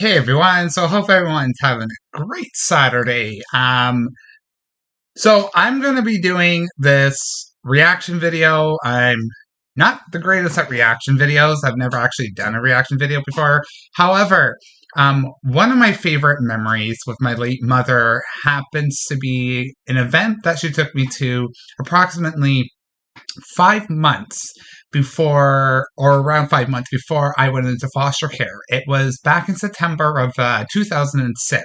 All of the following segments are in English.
Hey everyone, so hope everyone's having a great Saturday. So I'm going to be doing this reaction video. I'm not the greatest at reaction videos. I've never actually done a reaction video before. However, one of my favorite memories with my late mother happens to be an event that she took me to approximately 5 months before, or around 5 months before I went into foster care. It was back in September of 2006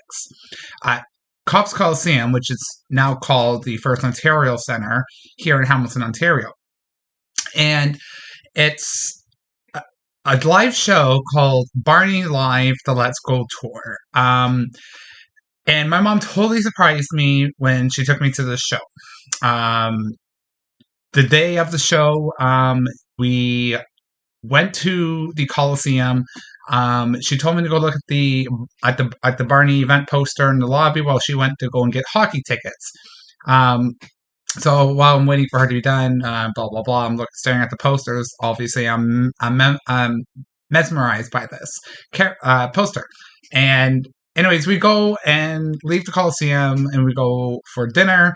at Cops Coliseum, which is now called the First Ontario Centre here in Hamilton, Ontario. And it's a live show called Barney Live, the Let's Go Tour. And my mom totally surprised me when she took me to this show. The day of the show, we went to the Coliseum. She told me to go look at the Barney event poster in the lobby while she went to go and get hockey tickets. So while I'm waiting for her to be done, blah blah blah, I'm staring at the posters. Obviously, I'm mesmerized by this poster. And anyways, we go and leave the Coliseum and we go for dinner.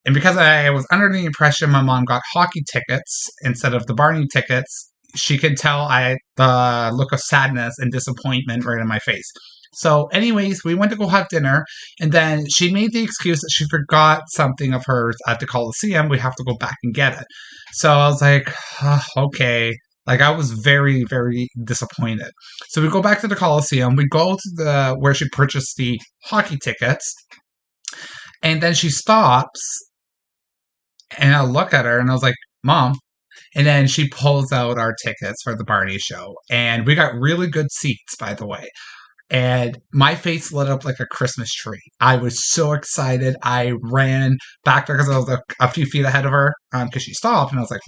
And because I was under the impression my mom got hockey tickets instead of the Barney tickets, she could tell the look of sadness and disappointment right in my face. So anyways, we went to go have dinner, and then she made the excuse that she forgot something of hers at the Coliseum. We have to go back and get it. So I was like, oh, okay. Like, I was very, very disappointed. So we go back to the Coliseum. We go to where she purchased the hockey tickets, and then she stops. And I look at her and I was like, Mom. And then she pulls out our tickets for the Barney show. And we got really good seats, by the way. And my face lit up like a Christmas tree. I was so excited. I ran back there because I was a few feet ahead of her because she stopped. And I was like,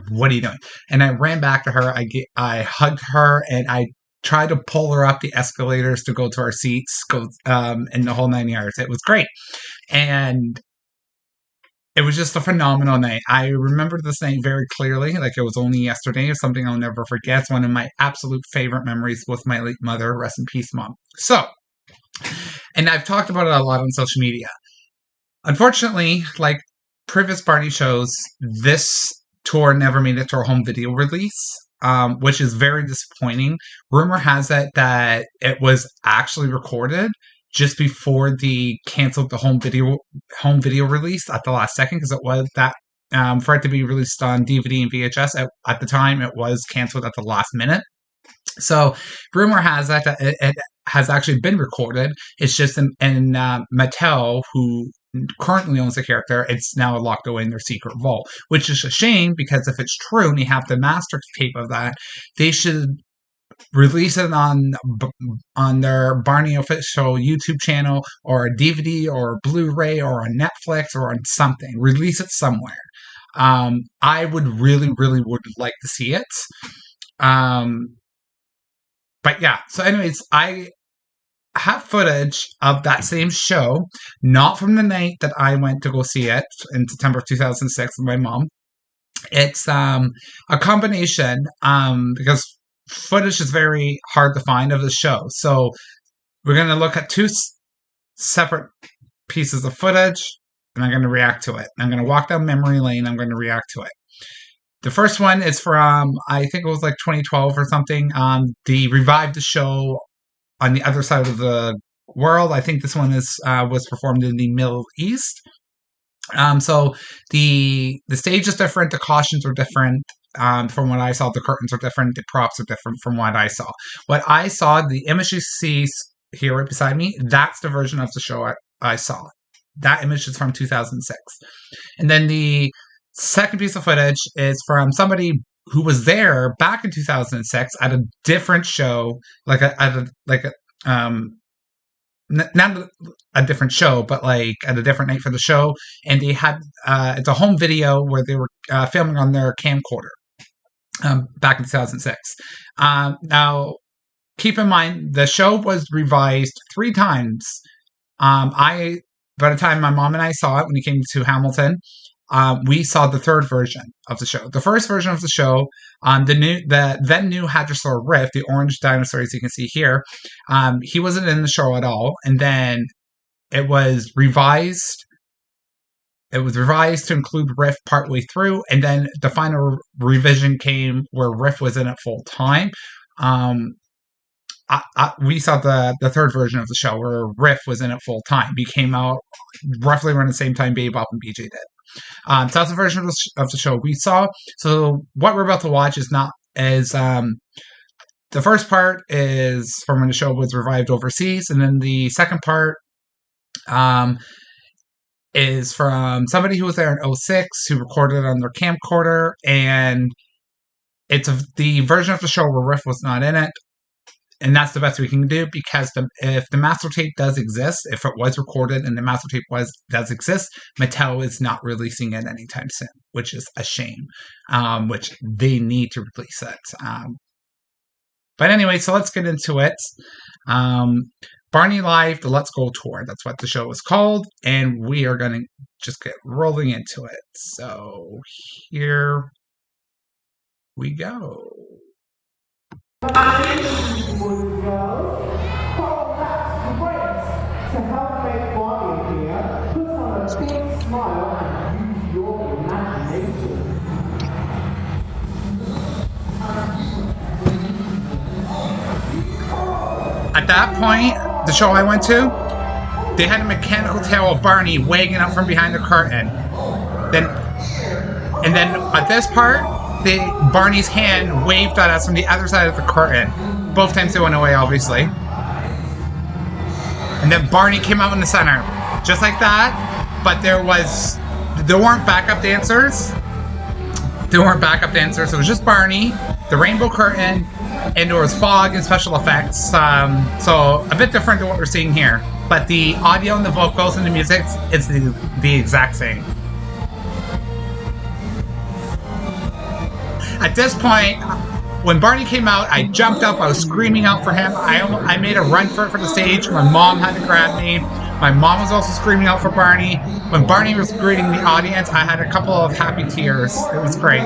what are you doing? And I ran back to her. I hugged her and I tried to pull her up the escalators to go to our seats, in the whole 9 yards. It was great. And it was just a phenomenal night. I remember this night very clearly, like it was only yesterday. It's something I'll never forget. It's one of my absolute favorite memories with my late mother. Rest in peace, Mom. So, and I've talked about it a lot on social media. Unfortunately, like previous Barney shows, this tour never made it to our home video release, which is very disappointing. Rumor has it that it was actually recorded just before the canceled the home video release at the last second, because it was that for it to be released on DVD and VHS at the time, it was canceled at the last minute. So rumor has that it has actually been recorded. It's just in Mattel, who currently owns the character, it's now locked away in their secret vault, which is a shame because if it's true and you have the master tape of that, they should release it on their Barney official YouTube channel, or a DVD or a Blu-ray or on Netflix or on something. Release it somewhere. I would really would like to see it. But yeah, so anyways, I have footage of that same show, not from the night that I went to go see it in September of 2006 with my mom. It's a combination, because footage is very hard to find of the show. So we're going to look at two separate pieces of footage, and I'm going to react to it. I'm going to walk down memory lane. I'm going to react to it. The first one is from, I think it was like 2012 or something. They revived the show on the other side of the world. I think this one was performed in the Middle East. So the stage is different. The costumes are different. From what I saw, the curtains are different. The props are different from what I saw. What I saw, the image you see here right beside me, that's the version of the show I saw. That image is from 2006. And then the second piece of footage is from somebody who was there back in 2006 at a different show, not a different show, but like at a different night for the show. And they had, it's a home video where they were filming on their camcorder back in 2006. Now, keep in mind, the show was revised 3 times. By the time my mom and I saw it when we came to Hamilton, we saw the third version of the show. The first version of the show, the then new Hadrosaur Riff, the orange dinosaur, as you can see here, he wasn't in the show at all, and then it was revised. It was revised to include Riff partway through, and then the final revision came where Riff was in it full time. We saw the third version of the show where Riff was in it full time. He came out roughly around the same time Bebop and BJ did. So that's the version of the show we saw. So what we're about to watch is the first part is from when the show was revived overseas, and then the second part is from somebody who was there in 2006 who recorded it on their camcorder, and it's the version of the show where Riff was not in it. And that's the best we can do, because if the master tape does exist, if it was recorded and the master tape does exist, Mattel is not releasing it anytime soon, which is a shame, which they need to release it. But anyway, so let's get into it. Barney Live, the Let's Go Tour. That's what the show is called, and we are going to just get rolling into it. So here we go. I would go. Oh, that's great. To help make Barney here, put on a big smile and use your imagination. At that point, the show I went to, they had a mechanical tail of Barney wagging out from behind the curtain. Then at this part, Barney's hand waved at us from the other side of the curtain. Both times they went away, obviously. And then Barney came out in the center. Just like that. But there weren't backup dancers. There weren't backup dancers. It was just Barney, the rainbow curtain, and there was fog and special effects. So a bit different than what we're seeing here. But the audio and the vocals and the music is the exact same. At this point, when Barney came out, I jumped up. I was screaming out for him. I made a run for the stage. My mom had to grab me. My mom was also screaming out for Barney. When Barney was greeting the audience, I had a couple of happy tears. It was great.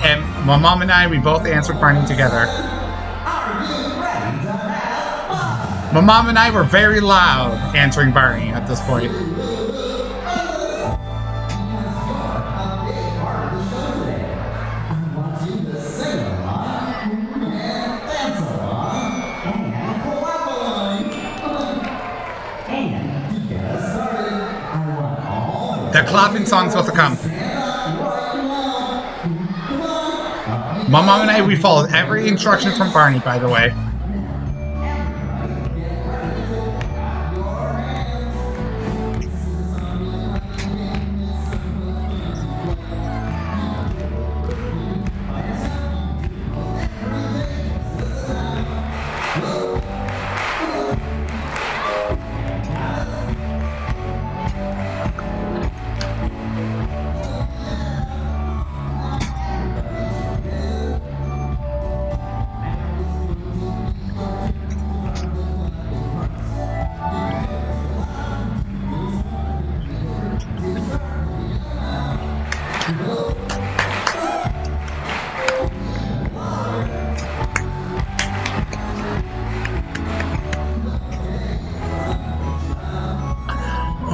And my mom and I, we both answered Barney together. My mom and I were very loud answering Barney at this point. The clapping song's supposed to come. My mom and I, we followed every instruction from Barney, by the way.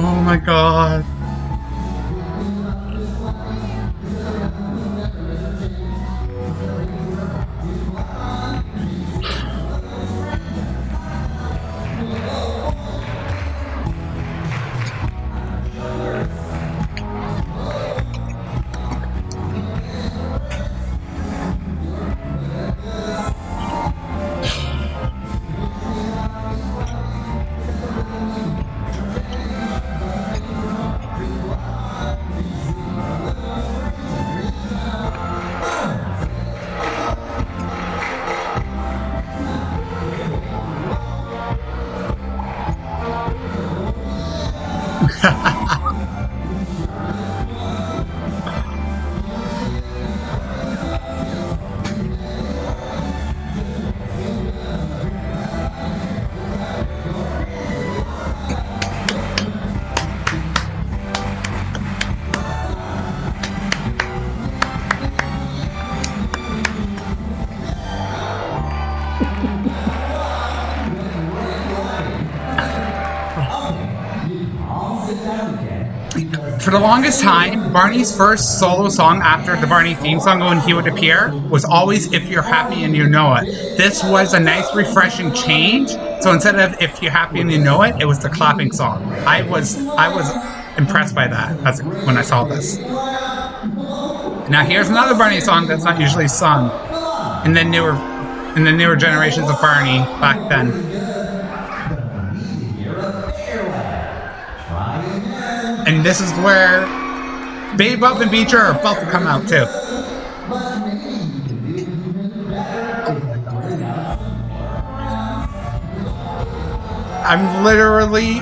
Oh my god. For the longest time, Barney's first solo song after the Barney theme song when he would appear was always If You're Happy and You Know It. This was a nice, refreshing change. So instead of If You're Happy and You Know It, it was the clapping song. I was impressed by that when I saw this. Now here's another Barney song that's not usually sung in the newer generations of Barney back then. And this is where Baby Bop and Beecher are about to come out too. I'm literally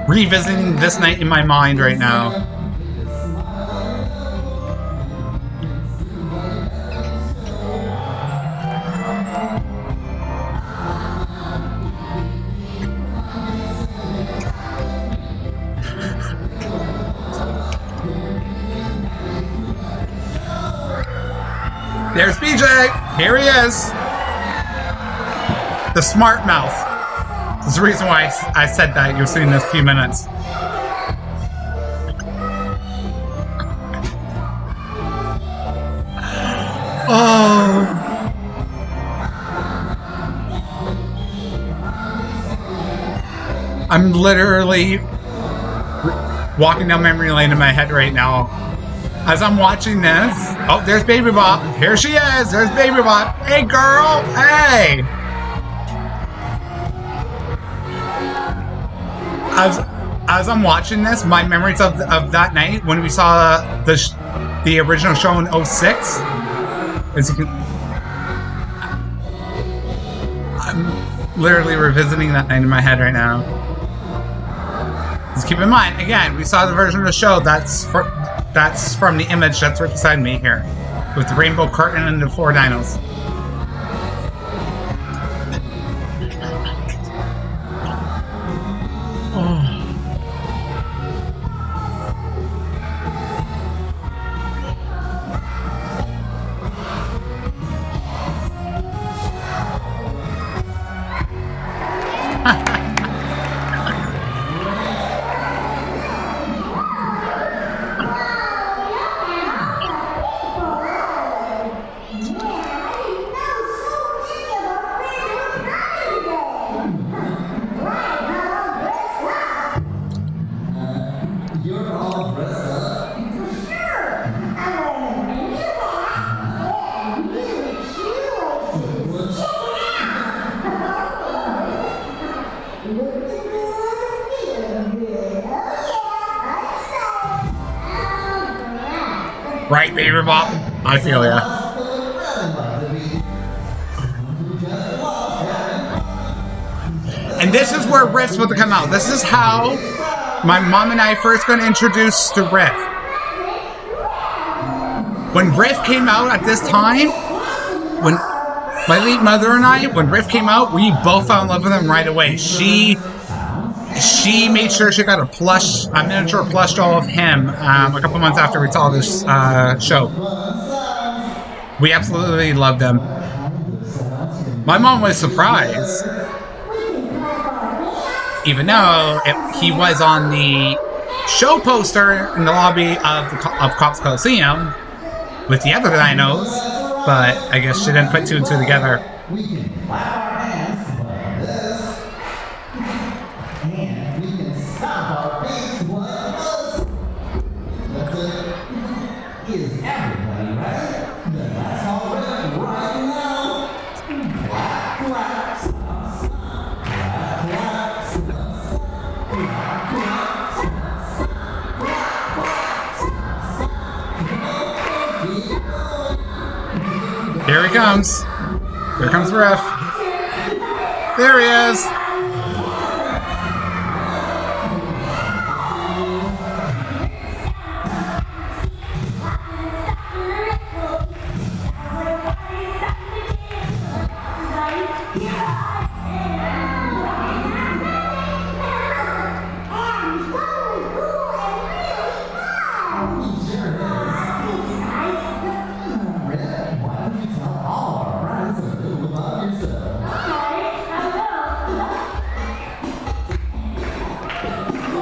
revisiting this night in my mind right now. There's BJ! Here he is! The smart mouth. That's the reason why I said that. You'll see in this few minutes. Oh. I'm literally walking down memory lane in my head right now. As I'm watching this, oh, there's Baby Bop. Here she is. There's Baby Bop. Hey, girl. Hey. As I'm watching this, my memories of that night when we saw the original show in 06. As you can, I'm literally revisiting that night in my head right now. Just keep in mind, again, we saw the version of the show that's from the image that's right beside me here, with the rainbow curtain and the 4 dinos. Oh. Right, Baby Bop? I feel ya. And this is where Riff's about to come out. This is how my mom and I first got introduced to Riff. When Riff came out at this time, when my late mother and I, when Riff came out, we both fell in love with him right away. She made sure she got a miniature plush doll of him a couple months after we saw this show. We absolutely loved him. My mom was surprised, even though he was on the show poster in the lobby of Cops Coliseum with the other dinos, but I guess she didn't put 2 and 2 together. We can clap our hands like this, and we can stomp our feet like this. That's it. Is everybody ready? Then let's all ready right now. Clap, clap, stomp, stomp. Clap, clap, stomp, stomp. Clap, clap, stomp, stomp. Clap, clap, stomp, stomp. Here he comes. Here comes Riff. There he is.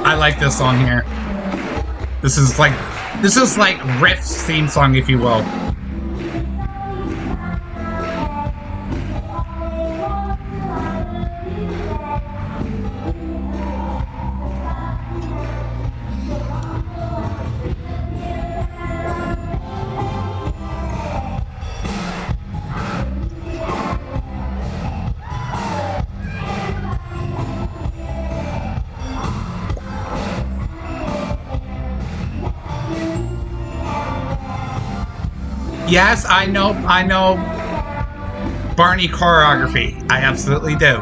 I like this song here. This is like Riff's theme song, if you will. Yes, I know Barney choreography. I absolutely do.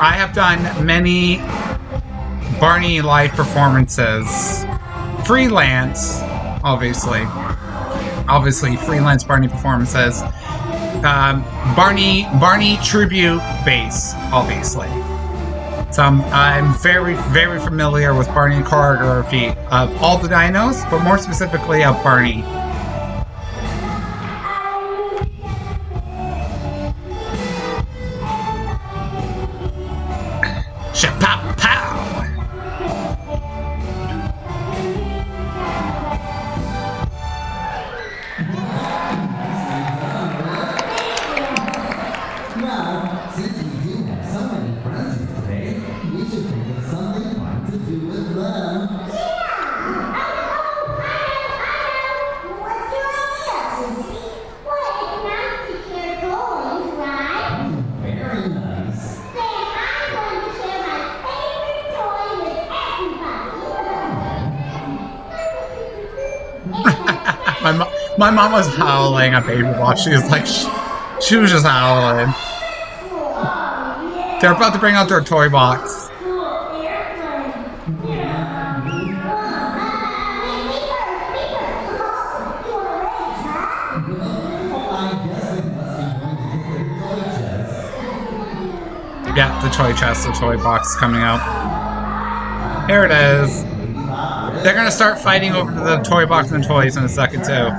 I have done many Barney live performances. Freelance, obviously freelance Barney performances. Barney tribute bass, obviously. So I'm very, very familiar with Barney choreography of all the dinos, but more specifically of Barney. Shapop pow! Now, since we do have so many friends here today, we should think of something fun to do with them. What's your idea, Susie? Well, it's nice to share toys, right? Very nice. Then I'm going to share my favorite toy with everybody. My mom was howling at Baby Watch. She was like, she was just howling. They're about to bring out their toy box. Yeah, the toy chest, the toy box coming out. Here it is. They're gonna start fighting over the toy box and toys in a second too.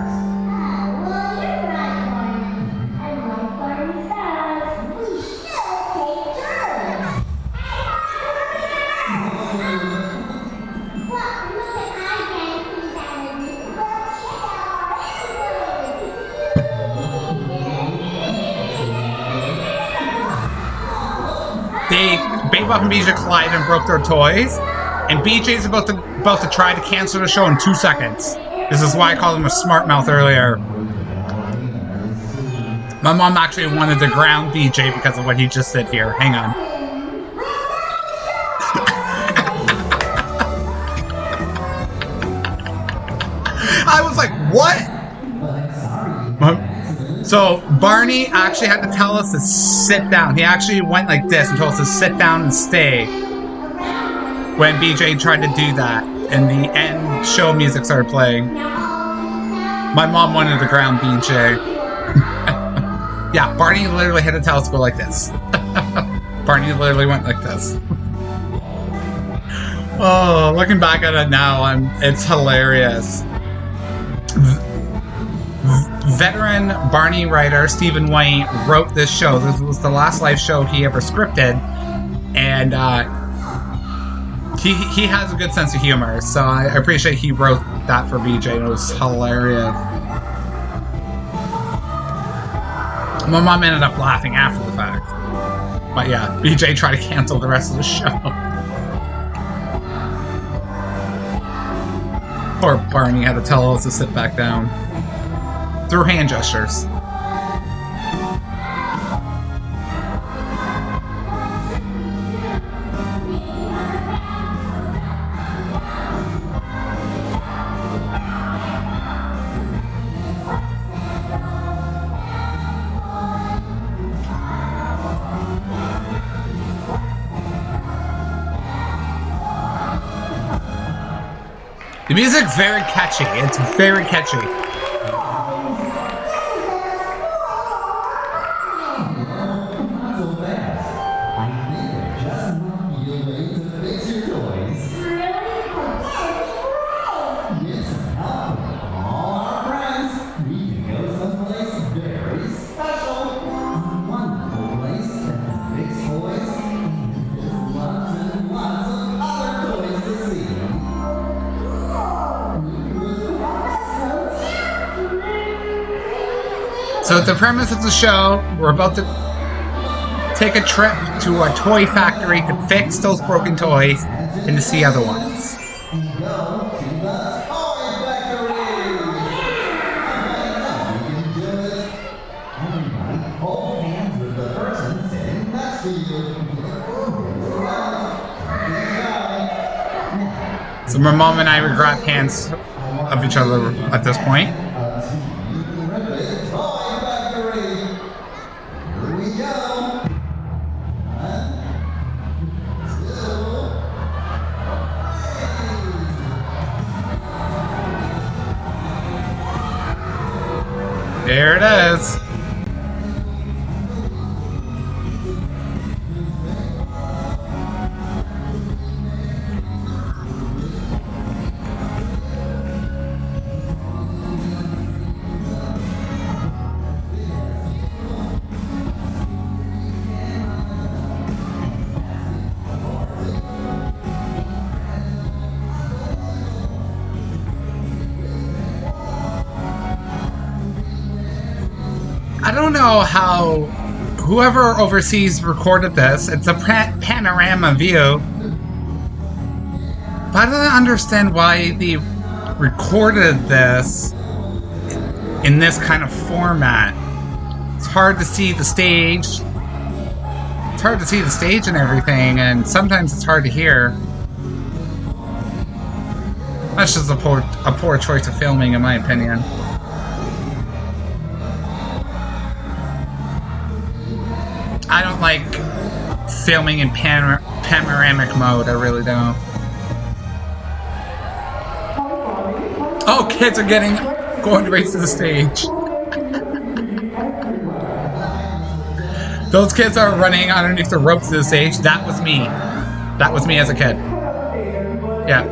Bebop and BJ collided and broke their toys, and BJ's about to try to cancel the show in 2 seconds. This is why I called him a smart mouth earlier. My mom actually wanted to ground BJ because of what he just said here. Hang on. I was like, what? So Barney actually had to tell us to sit down. He actually went like this and told us to sit down and stay when BJ tried to do that, and the end show music started playing. My mom wanted to ground BJ. Yeah, Barney literally had to tell us to go like this. Barney literally went like this. Oh, looking back at it now, it's hilarious. Veteran Barney writer Stephen White wrote this show. This was the last live show he ever scripted, and he has a good sense of humor, so I appreciate he wrote that for BJ. It was hilarious. My mom ended up laughing after the fact, but yeah, BJ tried to cancel the rest of the show. Poor Barney had to tell us to sit back down through hand gestures. The music's very catchy. It's very catchy. With some help from all our friends, we can go someplace very So the premise of the show, we're about to take a trip to a toy factory to fix those broken toys and to see other ones. And go to the toy factory. You can do it. Everybody hold hands with the person sitting next to you. So my mom and I would grab hands of each other at this point. There it is. I don't know how whoever overseas recorded this. It's a panorama view. But I don't understand why they recorded this in this kind of format. It's hard to see the stage. It's hard to see the stage and everything, and sometimes it's hard to hear. That's just a poor choice of filming, in my opinion. I don't like filming in panoramic mode, I really don't. Oh, kids are going to race to the stage. Those kids are running underneath the ropes to the stage. That was me. That was me as a kid. Yeah.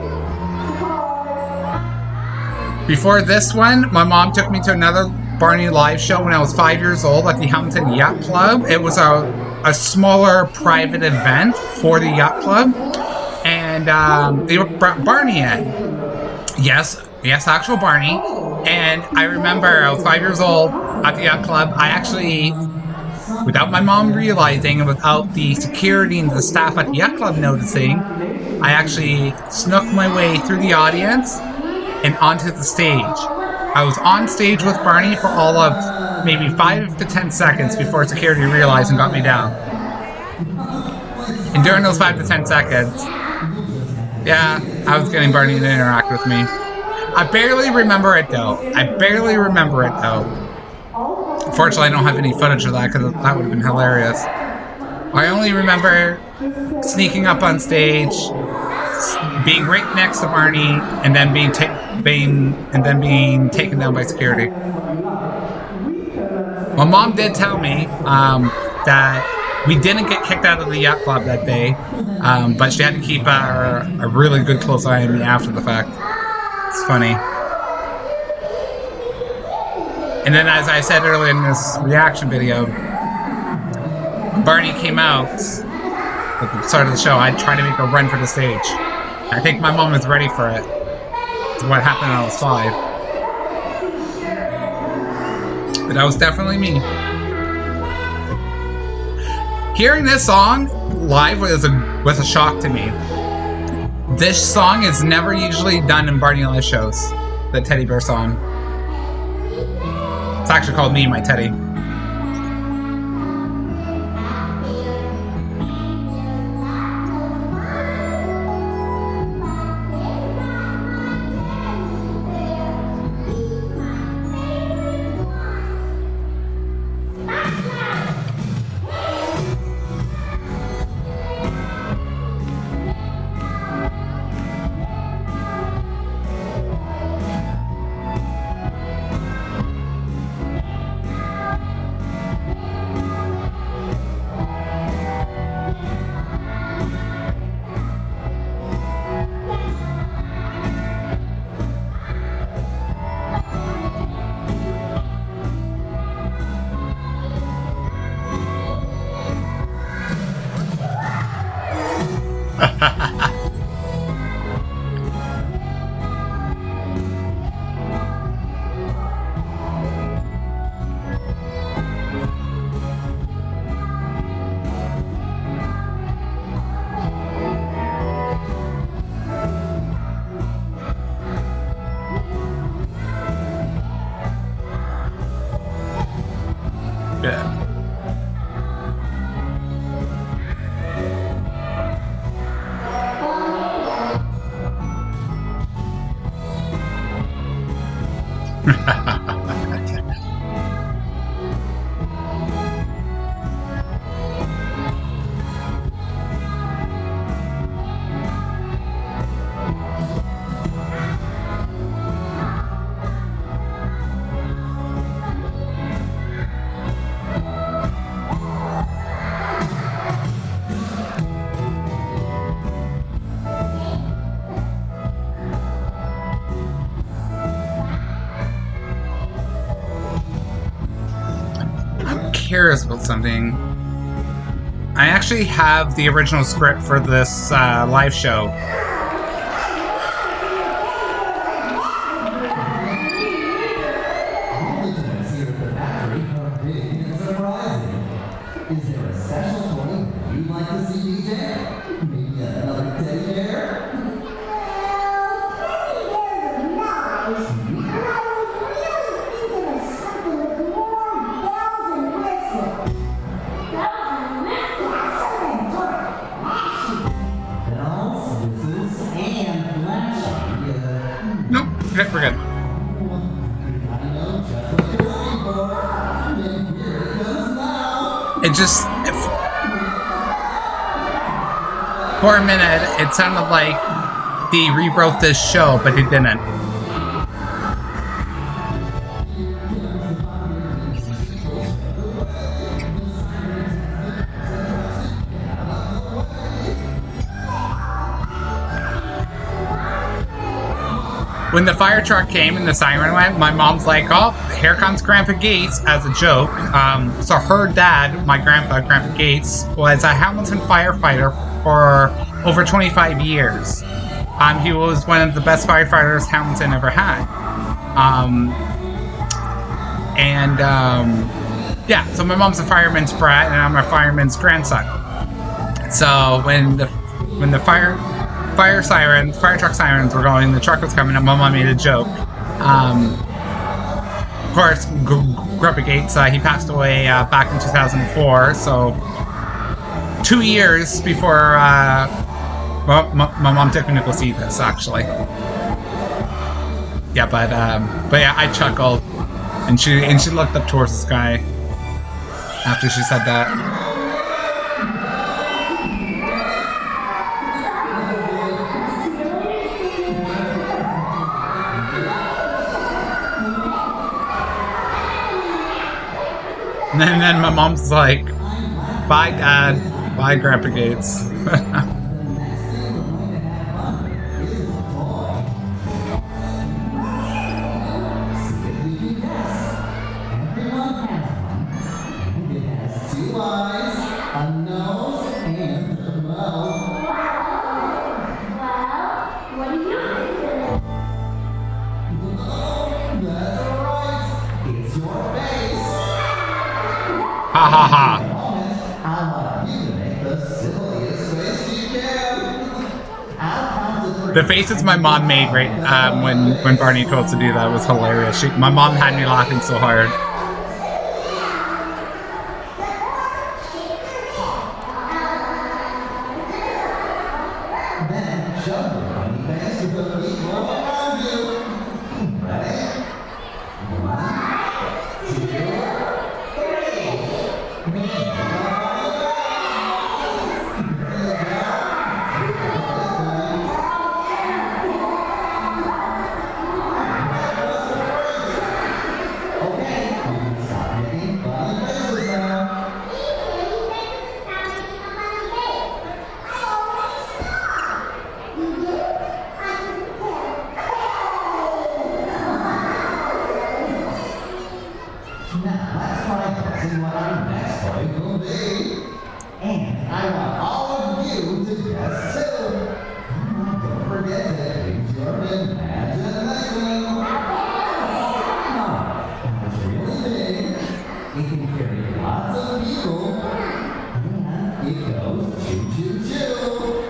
Before this one, my mom took me to another Barney live show when I was 5 years old at the Hamilton Yacht Club. It was a smaller private event for the yacht club, and they brought Barney in. Yes, actual Barney. And I remember I was 5 years old at the yacht club. I actually, without my mom realizing and without the security and the staff at the yacht club noticing, I actually snuck my way through the audience and onto the stage. I was on stage with Barney for all of maybe 5 to 10 seconds before security realized and got me down. And during those 5 to 10 seconds, yeah, I was getting Barney to interact with me. I barely remember it though. Unfortunately, I don't have any footage of that because that would have been hilarious. I only remember sneaking up on stage, being right next to Barney, and then being taken down by security. My mom did tell me that we didn't get kicked out of the yacht club that day, but she had to keep a really good close eye on me after the fact. It's funny. And then, as I said earlier in this reaction video, Barney came out at the start of the show. I tried to make a run for the stage. I think my mom was ready for it. It's what happened when I was 5. But that was definitely me. Hearing this song live was a shock to me. This song is never usually done in Barney live shows. The teddy bear song. It's actually called Me, My Teddy. I'm curious about something. I actually have the original script for this live show. Is there a special toy you'd like to see, DJ? Maybe another teddy bear? Nope, okay, we're good. It just, for a minute, it sounded like he rewrote this show, but he didn't. When the fire truck came and the siren went, my mom's like, oh, here comes Grandpa Gates, as a joke. So her dad, my grandpa, Grandpa Gates, was a Hamilton firefighter for over 25 years. He was one of the best firefighters Hamilton ever had. Yeah, so my mom's a fireman's brat and I'm a fireman's grandson. So when the fire truck sirens were going, the truck was coming up, my mom made a joke. Of course, Grandpa Gates, he passed away back in 2004, so 2 years before my mom took me to go see this, actually. Yeah, but yeah, I chuckled, and she looked up towards the sky after she said that. And then my mom's like, bye, Dad. Bye, Grandpa Gates. Ha ha ha. The faces my mom made when Barney told to do that was hilarious. My mom had me laughing so hard.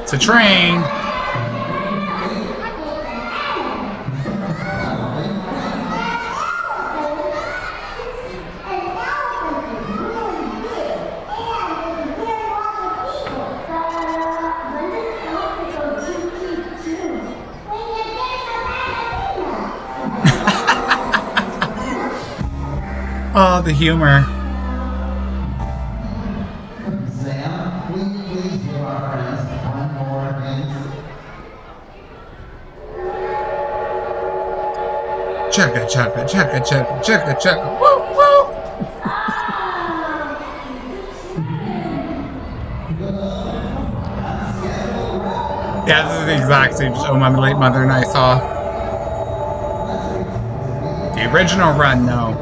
It's a train. Oh, the humor. Sam, please give our friends one more hint. Chugga, chugga, chugga, chugga, chugga, chugga. Woo, woo. Yeah, this is the exact same show my late mother and I saw. The original run, no.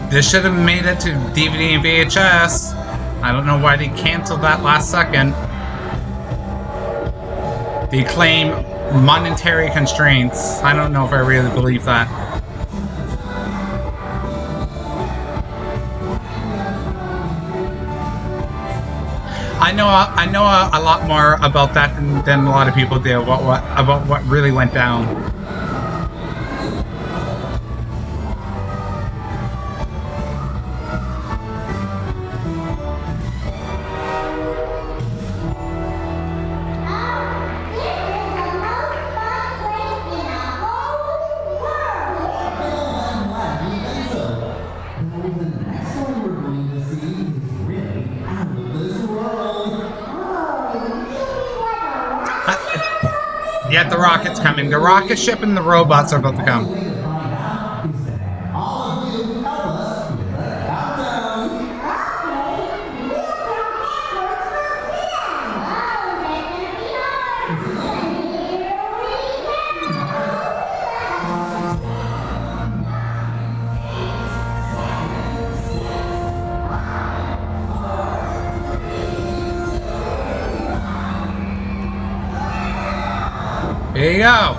This should have made it to DVD and VHS. I don't know why they canceled that last second. They claim monetary constraints. I don't know if I really believe that. I know a lot more about that than a lot of people do about what really went down. Yeah, the rocket's coming. The rocket ship and the robots are about to come. All of you, help us with a countdown. Here you go.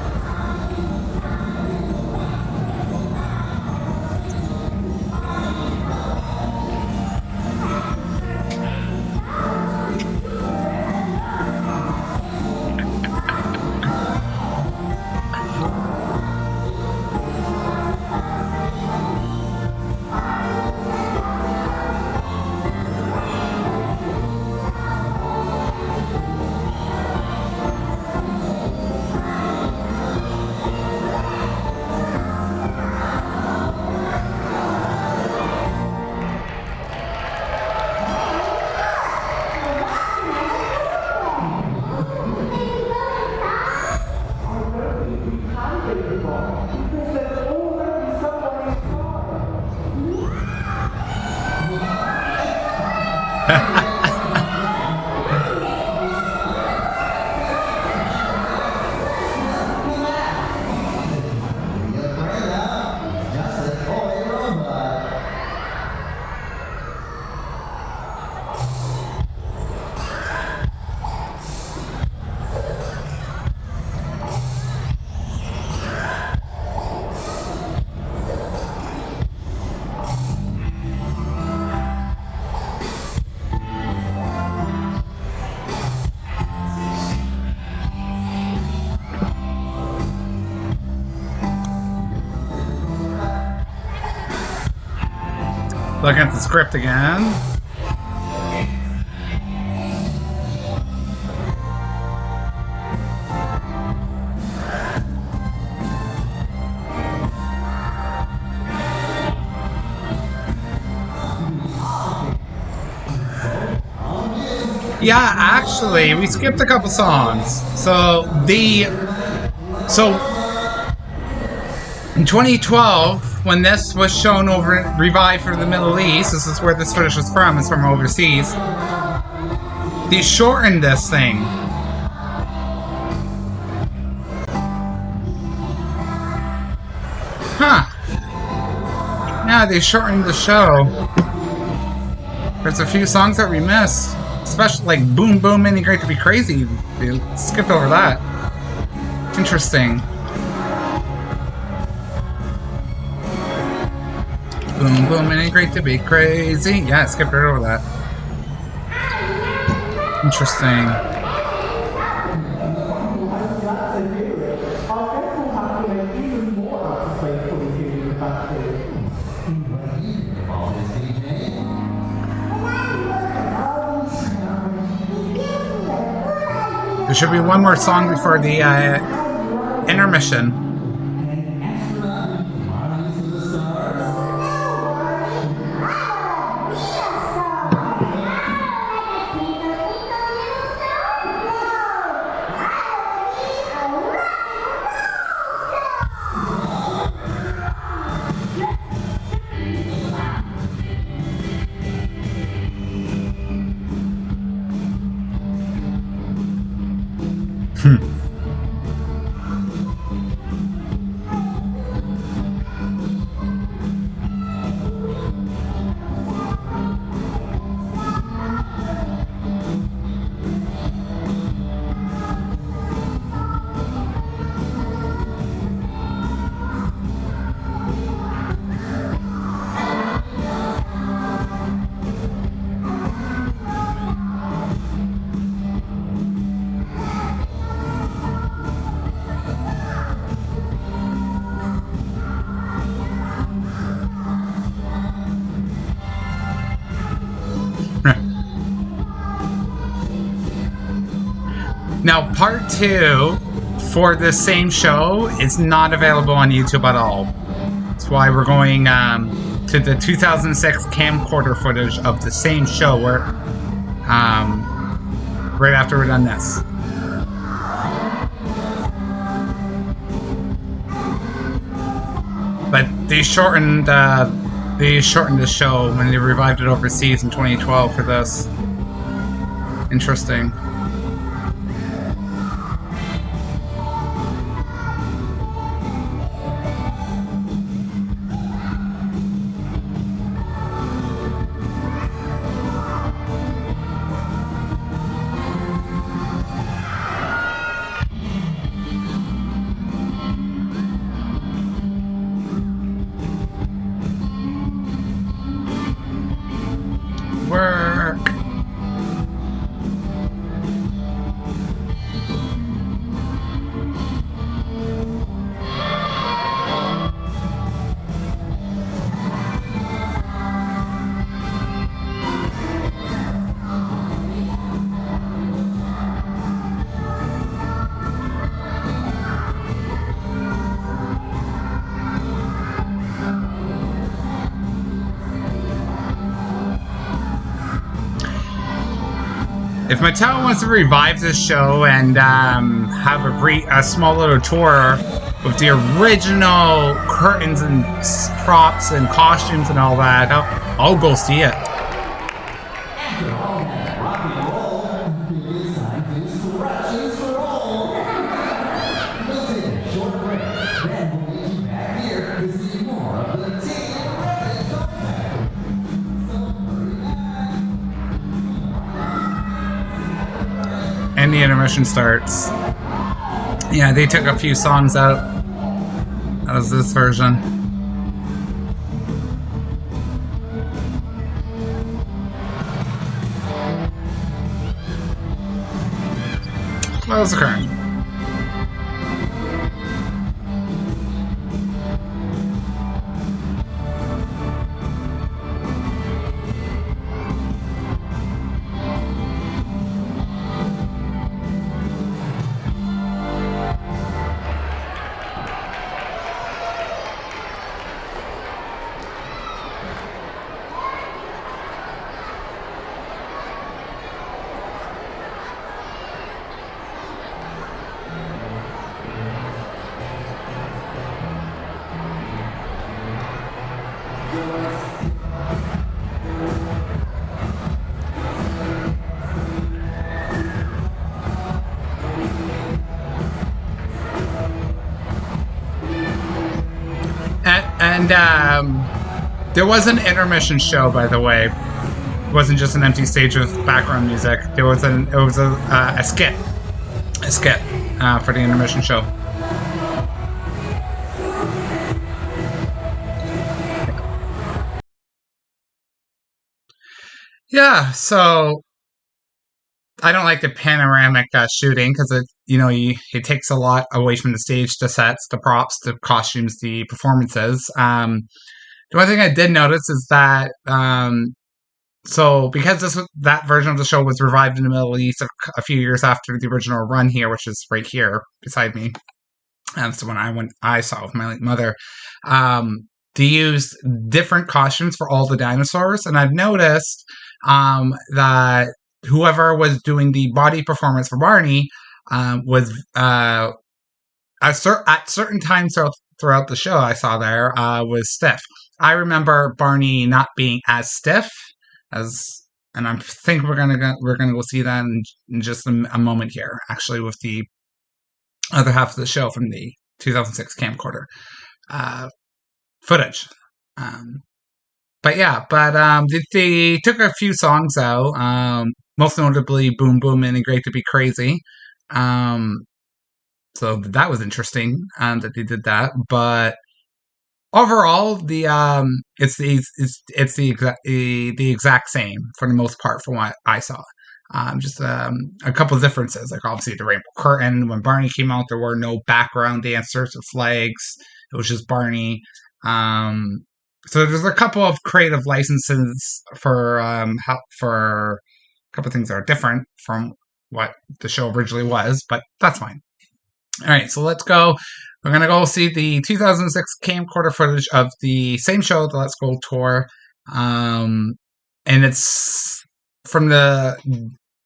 Looking at the script again. Yeah, actually, we skipped a couple songs. So In 2012, when this was shown over revived for the Middle East, this is where this footage was from. It's from overseas. They shortened this thing. Huh. Yeah, they shortened the show. There's a few songs that we missed. Especially like Boom Boom Any Great to Be Crazy. They skipped over that. Interesting. Boom Boom Any Great to Be Crazy. Yeah, skipped right over that. Interesting. There should be one more song before the intermission. Now, part 2 for the same show is not available on YouTube at all. That's why we're going to the 2006 camcorder footage of the same show where right after we're done this. But they shortened the show when they revived it overseas in 2012 for this. Interesting. Work. If Mattel wants to revive this show and have a small little tour with the original curtains and props and costumes and all that, I'll go see it. After all that rock and roll, it's time to scratches for all. We'll take a short break, then we'll meet you back here to see more of the Team Ready Comeback. So hurry back. And the intermission starts. Yeah, they took a few songs out. That was this version. What was occurring? And there was an intermission show, by the way. It wasn't just an empty stage with background music. There was a skit for the intermission show. Yeah, so I don't like the panoramic shooting because it takes a lot away from the stage, the sets, the props, the costumes, the performances. The one thing I did notice is that so because that version of the show was revived in the Middle East a few years after the original run here, which is right here beside me. That's the one I saw with my late mother. They used different costumes for all the dinosaurs, and I've noticed that whoever was doing the body performance for Barney was at certain times throughout the show I saw there was stiff. I remember Barney not being as stiff and I think we're gonna go see that in just a moment here, actually, with the other half of the show from the 2006 camcorder footage. But they took a few songs out, most notably "Boom Boom" and "Great to Be Crazy." So that was interesting that they did that, but overall, it's the exact same for the most part from what I saw. Just a couple of differences, like obviously the rainbow curtain. When Barney came out, there were no background dancers or flags. It was just Barney. So there's a couple of creative licenses for a couple of things that are different from what the show originally was, but that's fine. All right, so let's go. We're going to go see the 2006 camcorder footage of the same show, the Let's Go tour. And it's from the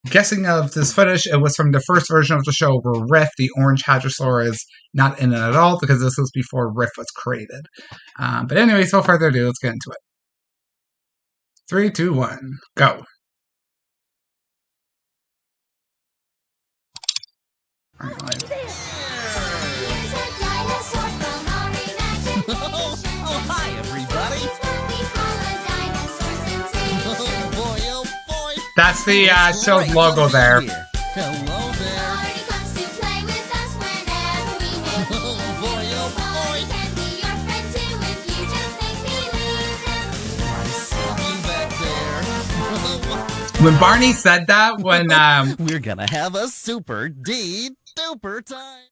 guessing of this footage, it was from the first version of the show where Riff, the orange hadrosaur, is not in it at all because this was before Riff was created. But anyway, without further ado, let's get into it. 3, 2, 1, go. All right, Oh, hi, everybody. Oh, boy, oh, boy. That's the show's logo there. Hello there. Oh, boy, oh, boy. I saw you back there. When Barney said that, when We're gonna have a super duper time.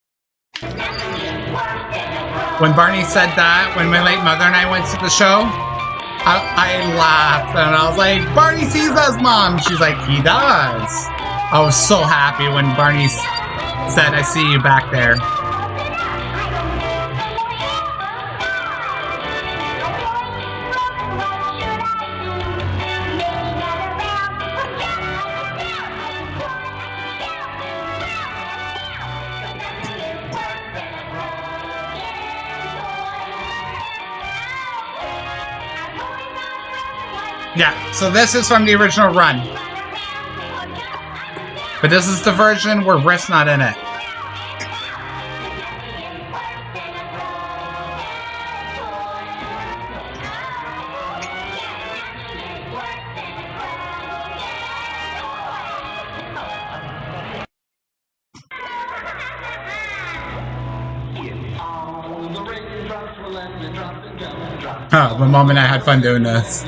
When Barney said that, when my late mother and I went to the show, I laughed and I was like, Barney sees us, Mom. She's like, he does. I was so happy when Barney said, I see you back there. Yeah, so this is from the original run. But this is the version where Riff's not in it. Oh, the moment I had fun doing this.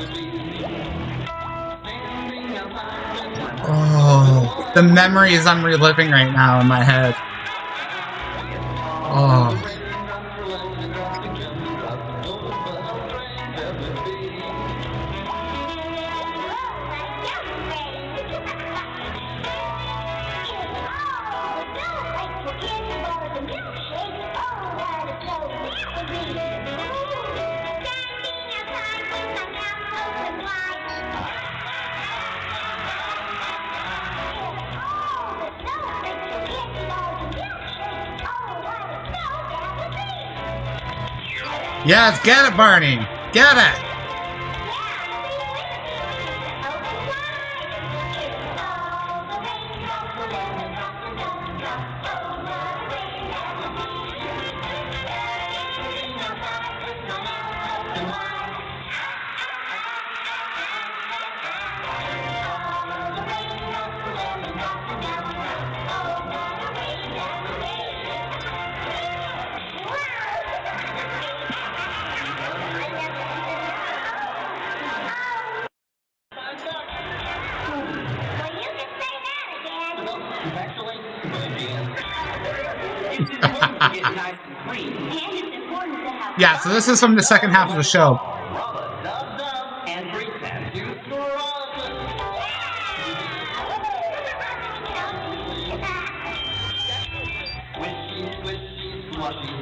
Oh, the memories I'm reliving right now in my head. Oh. Yes, get it, Barney! Get it! Actually, it's important to get nice and clean. And it's important to have Yeah, so this is from the second half of the show. Rub a dub and pretend to scrub. Swishy, swishy, slushy.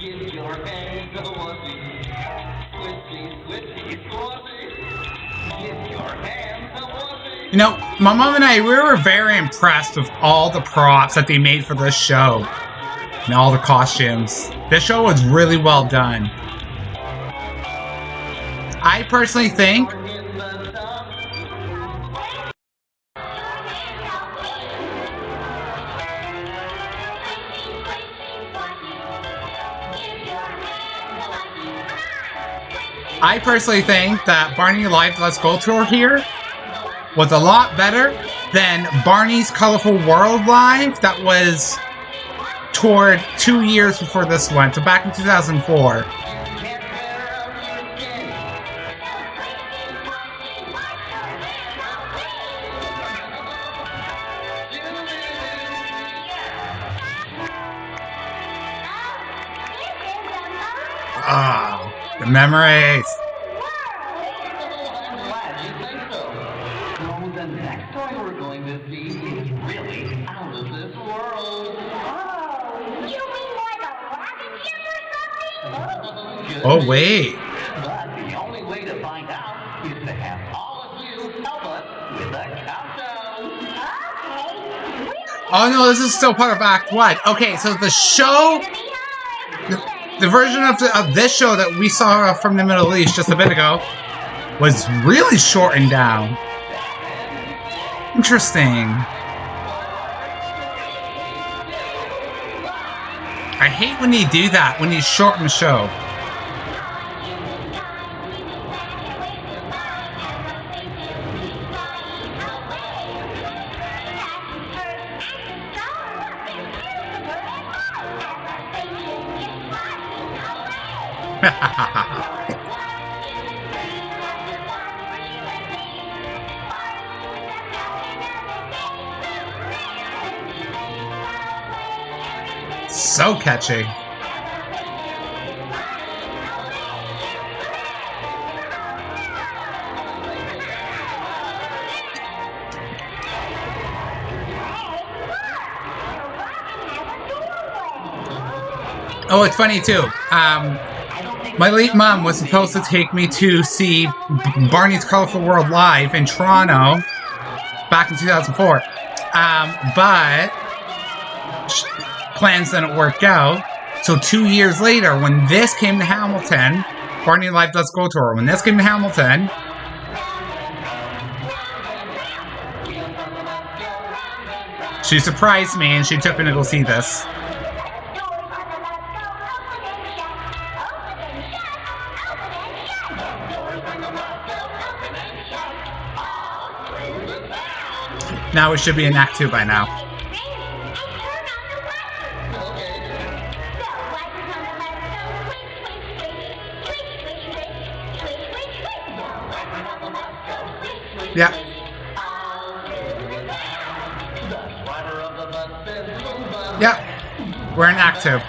Give your hands a wussy. Swishy, swishy, slushy. Give your hands a wussy. You know, my mom and I, we were very impressed with all the props that they made for this show. And all the costumes. This show was really well done. I personally think In the tub. that Barney Live Let's Go Tour here was a lot better than Barney's Colorful World Live that was toured 2 years before this one, so back in 2004. Can't wear out your skin. Ah, the memories. I'm glad you think so. So the next toy we're going to see is really out of this world. You mean like a rocket ship or something? Good Oh, news. wait. But the only way to find out is to have all of you help us with a countdown. Okay. Oh no, this is still part of Act 1. Okay, so the show, the version of this show that we saw from the Middle East just a bit ago was really shortened down. Interesting. I hate when you do that, when you shorten the show. So catchy. Oh, it's funny too. My late mom was supposed to take me to see Barney's Colorful World live in Toronto back in 2004. But plans didn't work out. So 2 years later, when this came to Hamilton, Barney Live Let's Go Tour, when this came to Hamilton, she surprised me and she took me to go see this. Now it should be in Act 2 by now. Yeah. Yeah. We're in Act 2.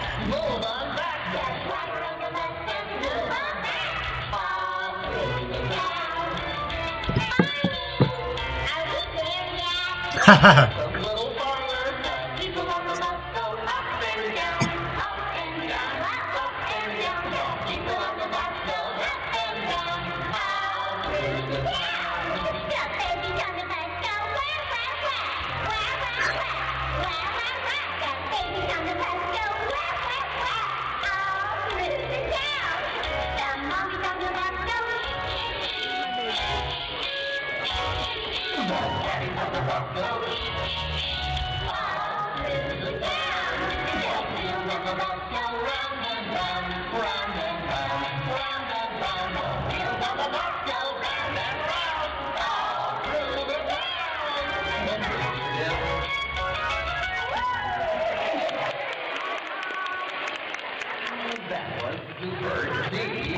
That was super deep.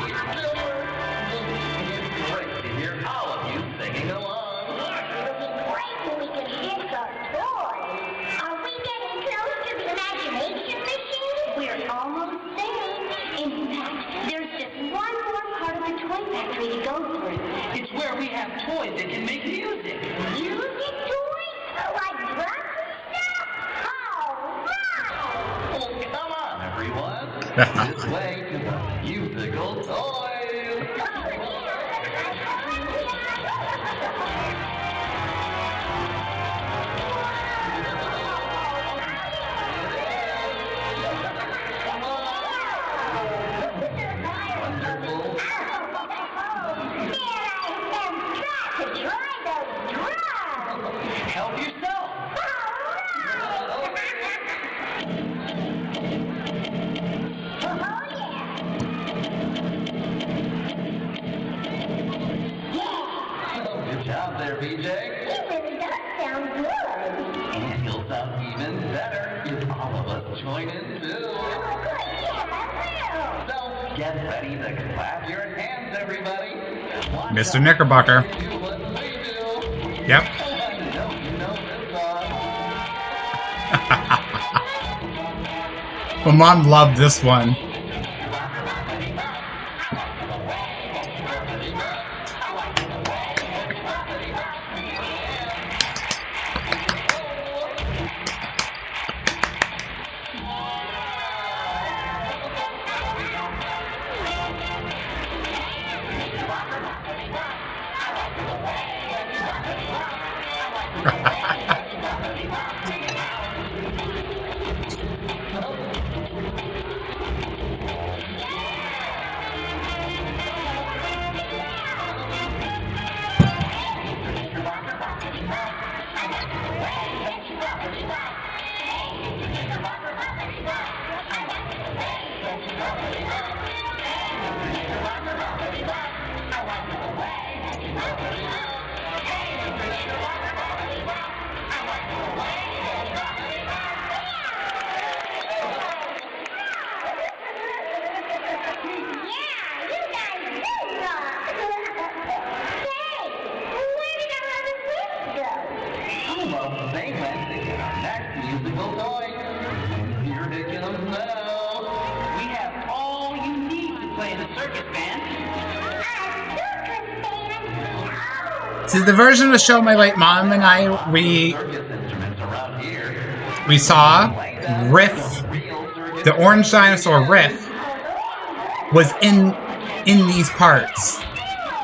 It's great to hear all of you singing along. Great when we can fix our toys. factory to go through? It's where we have toys that can make music. Music toys? Like drums and stuff? All right! Oh, come on, everyone. This way to the musical toys. Help yourself. Good job there, BJ. It really does sound good. And you'll sound even better if all of us join in too. Oh, good. Yeah, I So get ready to clap your hands, everybody. Watch Mr. out. Knickerbocker. Do what we do. Yep. I know you know this song. Well, Mom loved this one. Well, they went to get our next musical toy. And here to get them now. We have all you need to play in a circus band. See, the version of the show my late mom and I, we Circus instruments around here. saw Riff, the orange dinosaur Riff, was in these parts.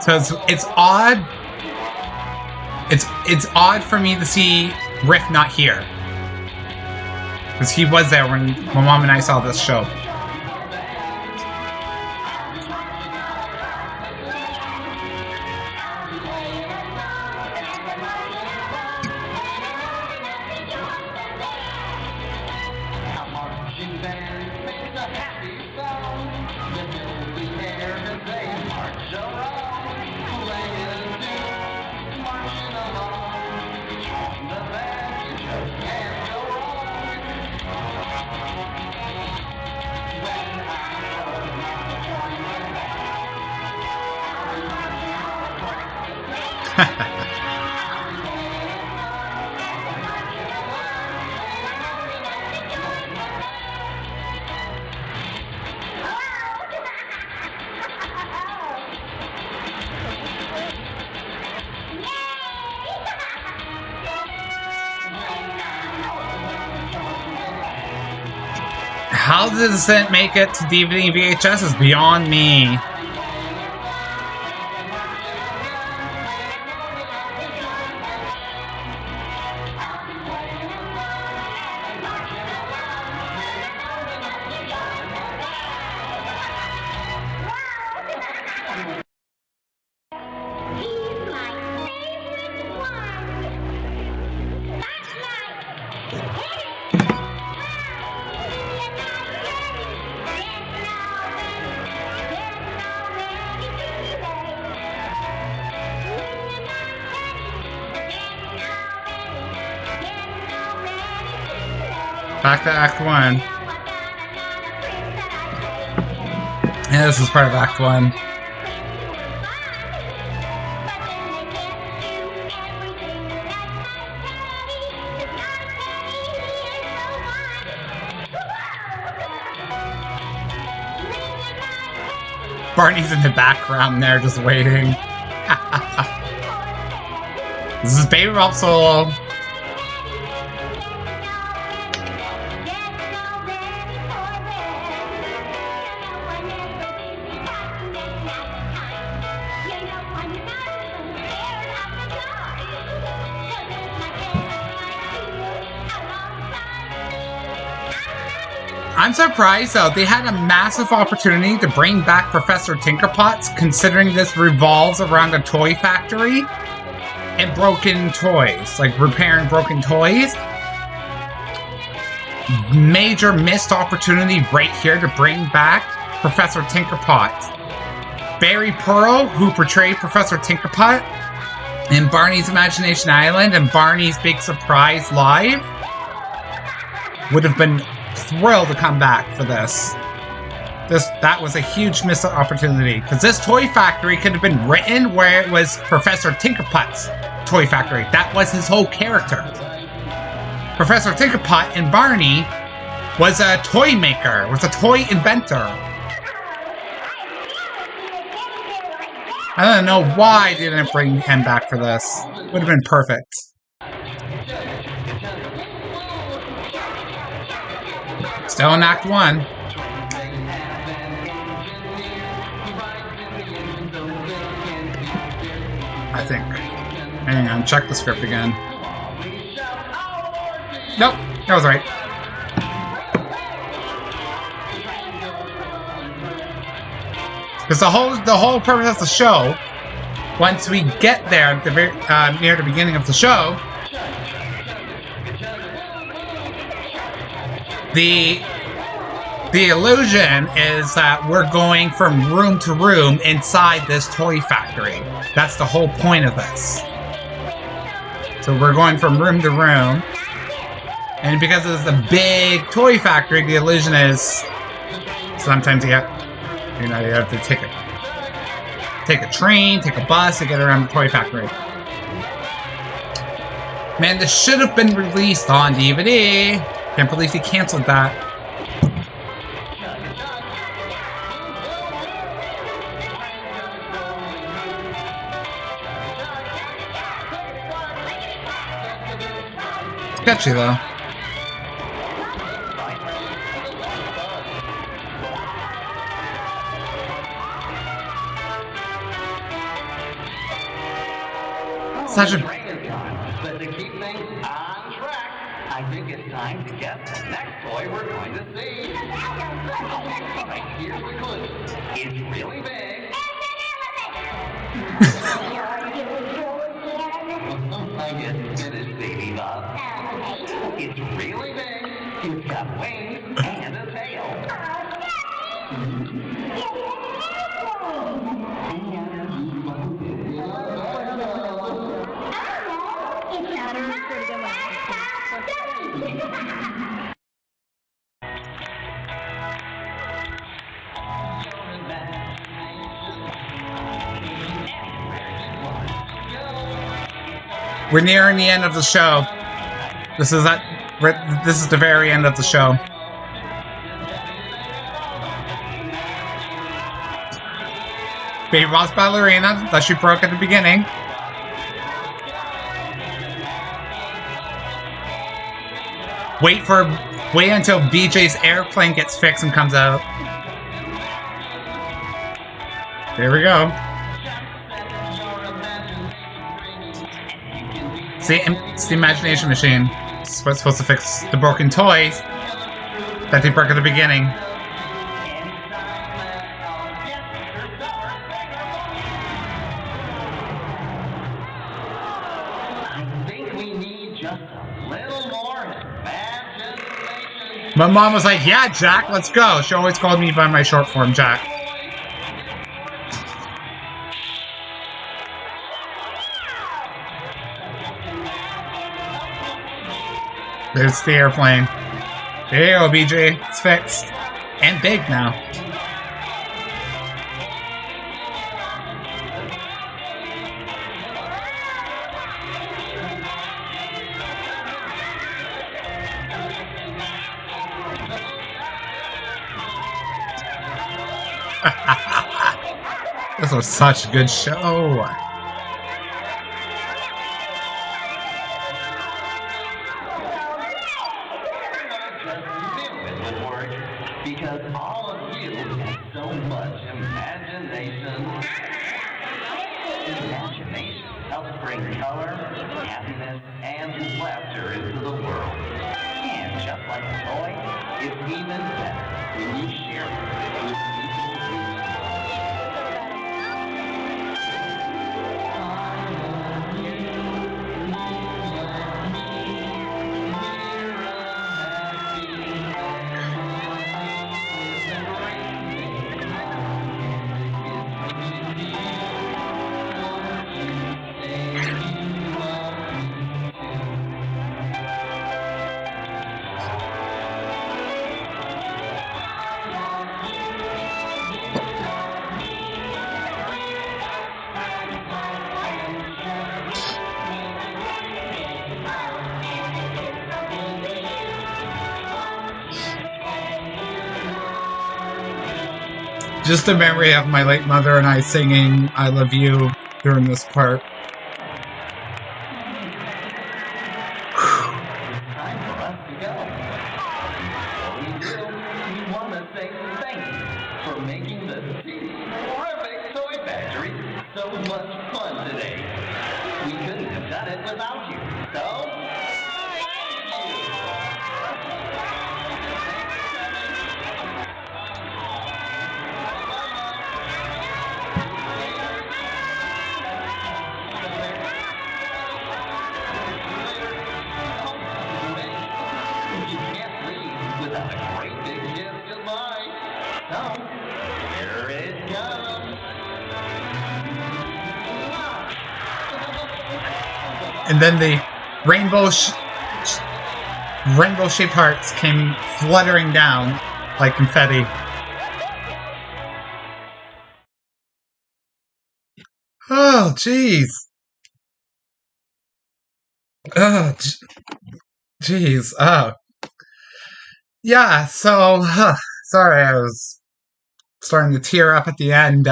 So it's odd. It's odd for me to see Riff not here, because he was there when my mom and I saw this show. How does it make it to DVD and VHS is beyond me. Back to Act 1. And this is part of Act 1. Barney's in the background there, just waiting. This is Baby Bop Solo. I'm surprised, though. They had a massive opportunity to bring back Professor Tinkerpots, considering this revolves around a toy factory and broken toys, like repairing broken toys. Major missed opportunity right here to bring back Professor Tinkerpot. Barry Pearl, who portrayed Professor Tinkerpot in Barney's Imagination Island and Barney's Big Surprise Live, would have been thrilled to come back for this. That was a huge missed opportunity, because this toy factory could have been written where it was Professor Tinkerpot's toy factory. That was his whole character. Professor Tinkerpot in Barney was a toy maker, was a toy inventor. I don't know why they didn't bring him back for this. Would have been perfect. Still in Act 1. I think. Hang on, check the script again. Nope, that was right. Because the whole purpose of the show, once we get there at the very, near the beginning of the show, the illusion is that we're going from room to room inside this toy factory. That's the whole point of this. So we're going from room to room, and because it's a big toy factory, the illusion is sometimes you have to take a train, take a bus to get around the toy factory. Man, this should have been released on DVD. Can't believe he canceled that. Sketchy though. Such a... But to keep things on track, I think it's time to guess the next toy we're going to see. Alright, here's the clue. It's really big. I guess it is, Baby Bob. It's really big. It's got wings and a tail. We're nearing the end of the show. This is the very end of the show. Baby Bop's ballerina that she broke at the beginning. Wait until BJ's airplane gets fixed and comes out. There we go. See, it's the imagination machine. It's supposed to fix the broken toys that they broke at the beginning. I think we need just a little more imagination. My mom was like, "Yeah, Jack, let's go." She always called me by my short form, Jack. There's the airplane. There you go, BJ. It's fixed. And big now. This was such a good show. Because all of you have so much imagination. Imagination helps bring color, happiness, and laughter into the world. And just like a toy, it's even better when you share it with people you Just a memory of my late mother and I singing "I Love You" during this part. time for us to go. Before we do, we want to say thank you for making the terrific toy factory so much fun today. We couldn't have done it without you. So, you can't leave without a great big gift of mine. So, here it comes. And then the rainbow-shaped hearts came fluttering down like confetti. Oh, jeez. Oh, jeez. Oh. Yeah, so, sorry, I was starting to tear up at the end.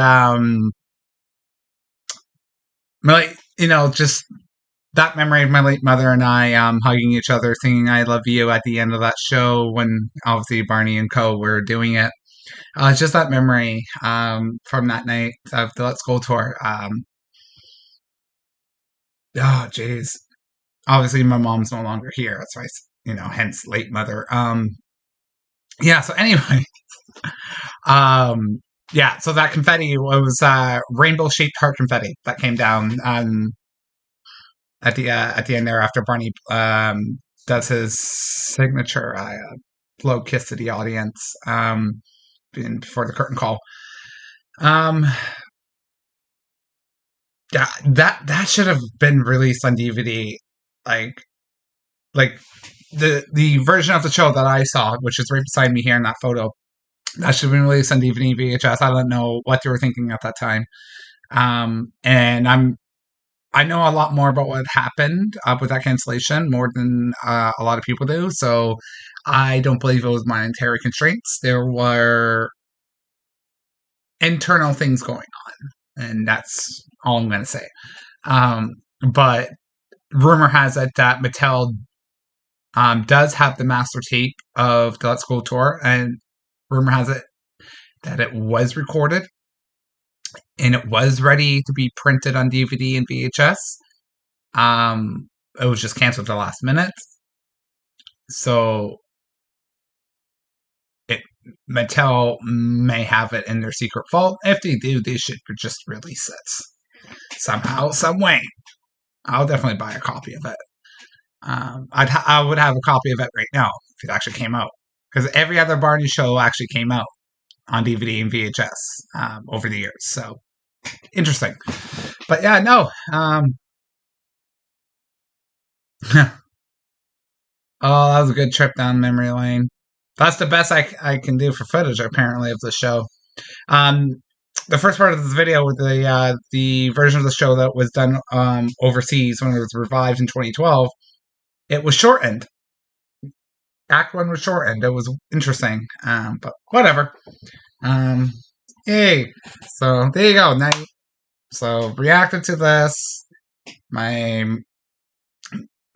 Just that memory of my late mother and I hugging each other, singing "I Love You" at the end of that show when obviously Barney and Co. were doing it. It's just that memory from that night of the Let's Go tour. Oh, jeez. Obviously, my mom's no longer here. That's why, hence late mother. Yeah, so anyway. Yeah, so that confetti was rainbow-shaped heart confetti that came down at the end there after Barney does his signature blow kiss to the audience before the curtain call. Yeah, that should have been released on DVD. Like the version of the show that I saw, which is right beside me here in that photo. That should have been released on DVD and VHS. I don't know what they were thinking at that time. And I know a lot more about what happened with that cancellation, more than a lot of people do. So I don't believe it was monetary constraints. There were internal things going on, and that's all I'm going to say. But rumor has it that Mattel does have the master tape of the Let's Go tour, and rumor has it that it was recorded and it was ready to be printed on DVD and VHS. It was just canceled at the last minute. So Mattel may have it in their secret vault. If they do, they should just release it somehow, some way. I'll definitely buy a copy of it. I would have a copy of it right now if it actually came out, because every other Barney show actually came out on DVD and VHS over the years. So interesting, but yeah, no. Oh, that was a good trip down memory lane. That's the best I can do for footage, apparently, of the show. The first part of this video with the version of the show that was done overseas when it was revived in 2012, it was shortened. Act 1 was shortened. It was interesting, but whatever. Yay! So there you go. Now, so reacted to this. My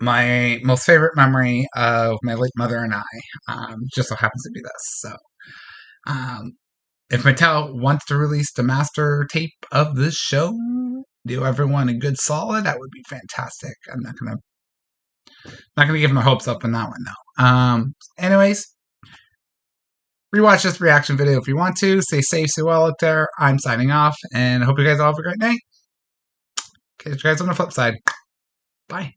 most favorite memory of my late mother and I just so happens to be this. So if Mattel wants to release the master tape of this show, do everyone a good solid. That would be fantastic. I'm not gonna give my hopes up on that one though. Anyways, rewatch this reaction video if you want to. Stay safe, stay well out there. I'm signing off, and I hope you guys all have a great night. Catch you guys on the flip side. Bye.